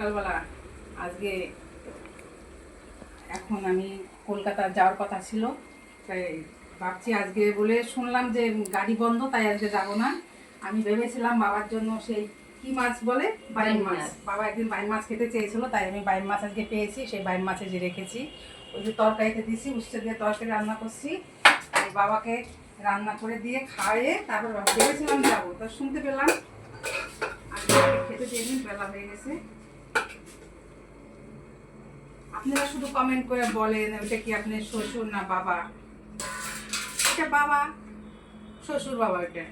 সকালবেলা আজকে এখন আমি কলকাতা যাওয়ার কথা ছিল, তাই ভাবছি আজকে বলে শুনলাম যে গাড়ি বন্ধ, তাই আজকে যাব না। আমি ভেবেছিলাম বাবার জন্য সেই কি মাছ বলে, বাইম মাছ। বাবা একদিন বাইম মাছ খেতে চেয়েছিল, তাই আমি বাইম মাছ আজকে পেয়েছি। সেই বাইম মাছে যে রেখেছি, ওই যে তরকারিতে দিয়েছি, উচ্ছে দিয়ে তরকারি রান্না করছি। এই বাবাকে রান্না করে দিয়ে খাইয়ে তারপর ভেবেছিলাম যাবো, তো শুনতে পেলাম আজকে খেতে দিয়ে দিন, বেলা হয়ে গেছে। আপনারা শুধু কমেন্ট করে বলেন ওটা কি আপনার শ্বশুর না বাবা। এটা বাবা, শ্বশুর বাবা এটা,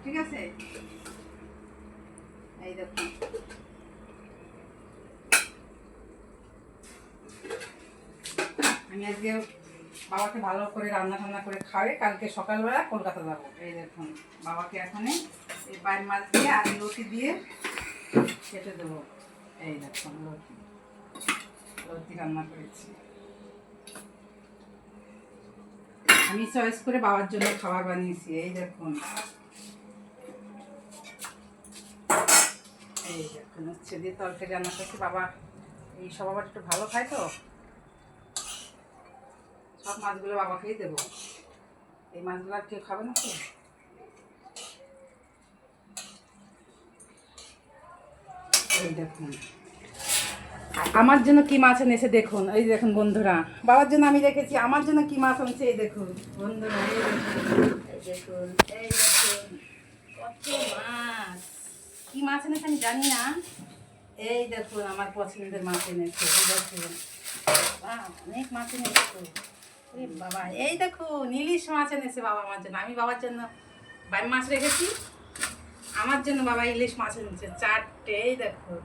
ঠিক আছে। এই দেখুন আমি আজকে বাবাকে ভালো করে রান্না করে খাওয়াই, কালকে সকালবেলা কলকাতা যাবো। এই দেখুন বাবাকে এখানে এই বাইর মাছ দিয়ে আর লতি দিয়ে খেতে দেবো। এই দেখুন লতি লতি রান্না করেছি আমি, চয়েস করে বাবার জন্য খাবার বানিয়েছি। এই দেখুন, এই দেখুন হচ্ছে দিয়ে তরকারি রান্না করছি। বাবা এই সব আবার একটু ভালো খায়, তো সব মাছগুলো বাবাকেই দেবো। এই মাছগুলো আর কেউ খাবে না তো। এই দেখুন আমার জন্য কি মাছ এনেছে দেখুন। এই দেখুন বন্ধুরা, বাবার জন্য আমি রেখেছি, আমার জন্য কি মাছ আনছে এই দেখুন বন্ধুরা। এই দেখুন এই দেখুন কত মাছ, কি মাছ এনেছে আমি জানি না। এই দেখুন আমার পছন্দের মাছ এনেছে। এই দেখুন অনেক মাছ এনেছে তো বাবা। এই দেখুন ইলিশ মাছ এনেছে বাবা আমার জন্য। আমি বাবার জন্য বাইম মাছ রেখেছি, আমার জন্য বাবা ইলিশ মাছ এনেছে 4টে। এই দেখুন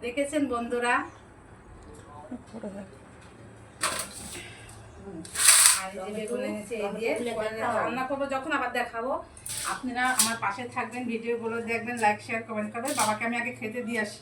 দেখেছেন বন্ধুরা। আর এই যে বেগুন এনেছে, এই দিয়ে রান্না করবো যখন আবার দেখাবো। আপনারা আমার পাশে থাকবেন, ভিডিওগুলো দেখবেন, লাইক শেয়ার কমেন্ট করবেন। বাবাকে আমি আগে খেতে দিয়ে আসি।